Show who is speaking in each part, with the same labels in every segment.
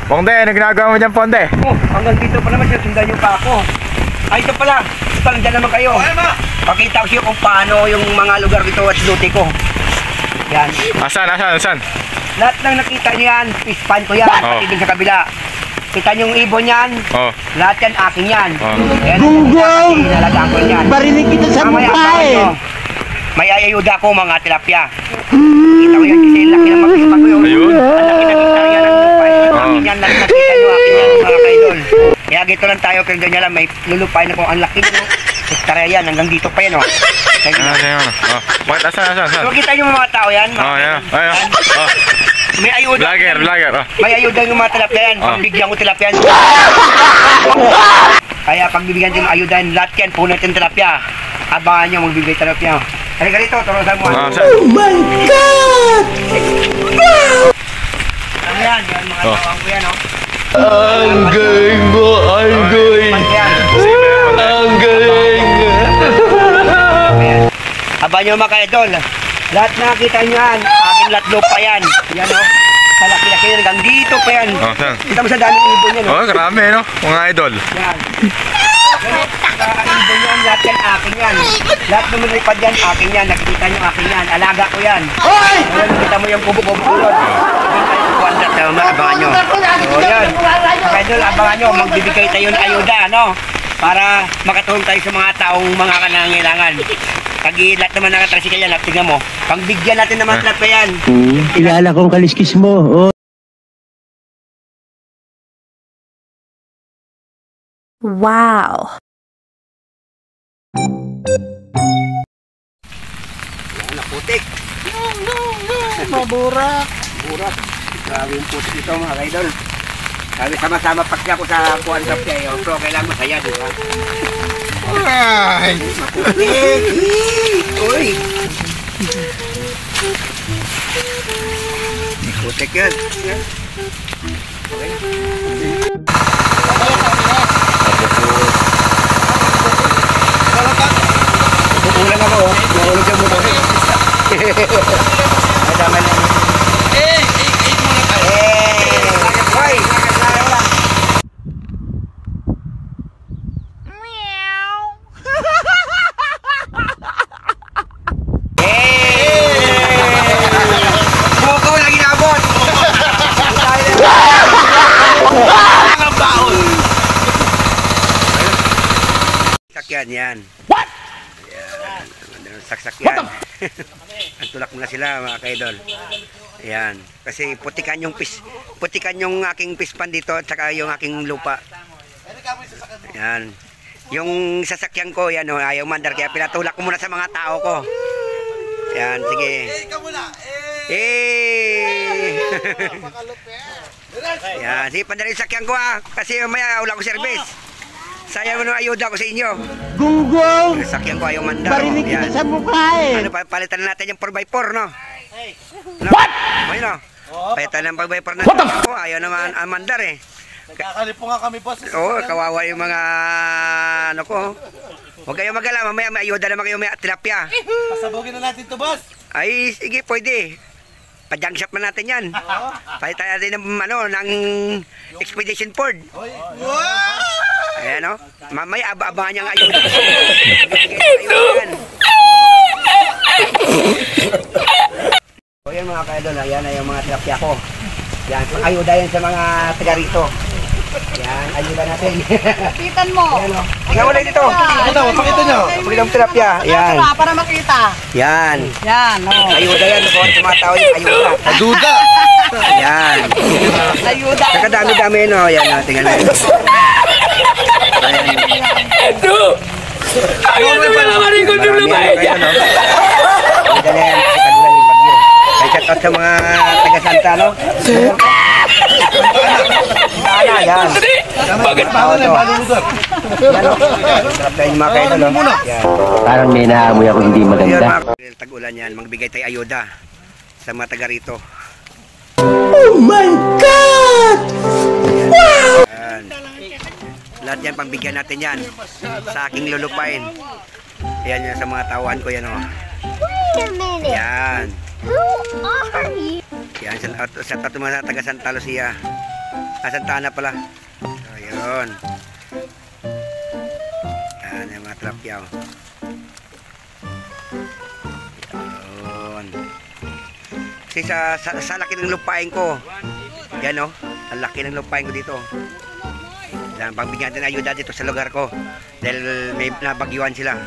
Speaker 1: Ponde, ano ginagawa mo dyan, Ponde?
Speaker 2: Oh, hanggang dito pa naman, sundan niyo pa ako. Ay, ito pala. Ito lang dyan naman kayo. Pakita ko siya kung paano yung mga lugar dito at luti ko. Yan.
Speaker 1: Asan?
Speaker 2: Lahat ng nakita niyo yan, pispan ko yan. Pati din sa kabila. Kita niyo yung ibon yan. Lahat yan, akin yan.
Speaker 3: Gunggong!
Speaker 2: Inalagaan ko yan.
Speaker 3: Barinig kita sa mukha eh.
Speaker 2: May ayuda ko mga tilapia. Kita ko yan kasi laki ng mag-ispan ko yun.
Speaker 1: Ayun.
Speaker 2: Ang laki nakita yan ng lupay. Akin yan, lahat nakita nyo akin yan mga kaidol. Kaya gito lang tayo, pero doon nyo lang may lulupay na kung ang laki nyo. Hektarya yan, hanggang dito pa yan o.
Speaker 1: Bakit asan?
Speaker 2: So kita nyo mga tao yan. May ayuda.
Speaker 1: Vlogger.
Speaker 2: May ayuda yung mga tilapia yan. Pagbigyan ko tilapia yan. Kaya pagbibigyan din ayuda yan, lahat yan, puno natin tilapia. Abangan nyo magbibigay tilapia. Halika rito, turusan mo.
Speaker 3: Oh my God!
Speaker 2: Ano yan? Yan mga tawang ko yan o.
Speaker 3: Ang galing mo, ang galing. Ang galing.
Speaker 2: Abangan nyo mga kaidol. Lahat nakakita nyo yan. Aking latlo pa yan. Yan o. Malaki-laki yan. Hanggang dito pa yan. Kita mo sa daming ibon yan o.
Speaker 1: Karami no, mga idol.
Speaker 2: Yan. Ibon yan, lahat yan akin yan. Lahat naman lipad yan, akin yan. Nakikita nyo akin yan. Alaga ko yan. Nakikita mo yung kubo-kubo-kulot. Abangan nyo. O yan. Kaidol, abangan nyo. Magbibigay tayo ng ayuda, no? Para makatulong tayo sa mga taong mga kanangailangan. Pag lahat naman nakatrasikal yan, tingnan mo. Pangbigyan natin naman lahat pa yan.
Speaker 3: Kilala kong kaliskis mo. Oh.
Speaker 4: Wow.
Speaker 2: Yan, naputik.
Speaker 3: Maburak.
Speaker 2: Burak. Grabe yung putik ito mga kaidol. Sabi sama-sama pakya ko sa kuwan sa piya. Pero kailangan masaya, di ba?
Speaker 1: Ay!
Speaker 2: Maputik! Uy! Putik yan. Pupulang ako. Nahulog yung motor. Ay, dami na. Hoy! Buko lagi nabot! Sakyan yan. What? Yan. Sakyan. Ang tulak mo na sila mga kaidol. Ayan. Kasi putikan yung aking pispan dito at saka yung aking lupa. Ayan. Yung sasakyan ko, yan o, ayaw mandar. Kaya pinatulak ko muna sa mga tao ko. Ayan, sige. Ayan, sige, pandali yung sakyan ko kasi maya wala ko service. Sayang mo nung ayuda ko sa inyo.
Speaker 3: Gunggong!
Speaker 2: Sakyan ko ayaw mandar.
Speaker 3: Barinig kita sa mukha eh.
Speaker 2: Ano, palitan na natin yung 4x4, no?
Speaker 1: What?
Speaker 2: Ayun, no? Palitan ng 4x4 natin. Ayaw naman mandar eh.
Speaker 5: Nagkakalipo nga kami, boss.
Speaker 2: Oo, kawawa yung mga ano ko. Huwag kayo mag-alala, mamaya may ayuda naman kayo, may tilapia.
Speaker 5: Pasabugin na natin to, boss.
Speaker 2: Ay, sige, pwede. Pa-junk shop na natin yan. Palitan natin ng expedition board. Ayan, no? Mamaya, abangan niyang ayuda. Ayuda. So, yan mga kaidol, yan na yung mga tilapia ko. Yan, ayuda yan sa mga taga rito. Yan, ayuda natin.
Speaker 6: Kapitan mo.
Speaker 2: Ayan, no? Tingnan mo lang dito.
Speaker 5: Pakita nyo.
Speaker 2: Pakita mo tilapia. Yan.
Speaker 6: Para makita.
Speaker 2: Yan.
Speaker 6: Yan, no.
Speaker 2: Ayuda yan. Kung sa mga tao yung ayuda.
Speaker 5: Ayuda.
Speaker 2: Yan.
Speaker 6: Ayuda.
Speaker 2: Saka dami-dami, no? Yan, no? Tingnan mo.
Speaker 3: Ayaw na pala marikot yung lumayan niya.
Speaker 2: Ayuda na yan. Kasi tagulan yung bagyo. Kaya shout out sa mga taga-Santa, no? Yan.
Speaker 3: Bakit
Speaker 5: Paano na, paano mo doon?
Speaker 2: Sarap tayo yung mga kaidol, no? Yan.
Speaker 3: Parang may naamoy ako hindi
Speaker 2: Ayun,
Speaker 3: maganda.
Speaker 2: mga tag-ulan yan. Magbigay tayo ayuda sa mga taga rito.
Speaker 3: Oh my God! Wow!
Speaker 2: Yan. Lahat yan, pambigyan natin yan sa aking lulupain. Yan yan sa mga tawan ko yan, o. Yan.
Speaker 4: Who are you?
Speaker 2: Yan, sa mga taga Santa Lucia. Santa Ana pala. So, yun. Yan, yung mga tilapia. Oh. Yun. Kasi sa laki ng lupain ko. Yan oh. Ang laki ng lupain ko dito. Yan, pagbigyan natin ayuda dito sa lugar ko. Dahil may nabagyuan sila.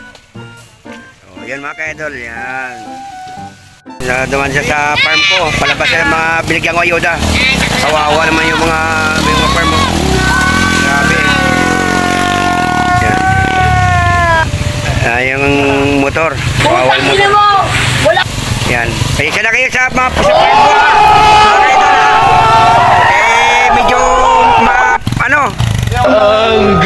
Speaker 2: So, yun mga ka-idol. Yan. Duman siya sa farm ko. Palabas siya mga binigyan ko ayuda. Kawawa naman yung mga farm mo. Grabe. Yan. Yung motor. Kawawa yung motor. Yan. Pasensya na kayo sa mga farm ko. Mga ka-idol. Medyo ano?
Speaker 3: Ang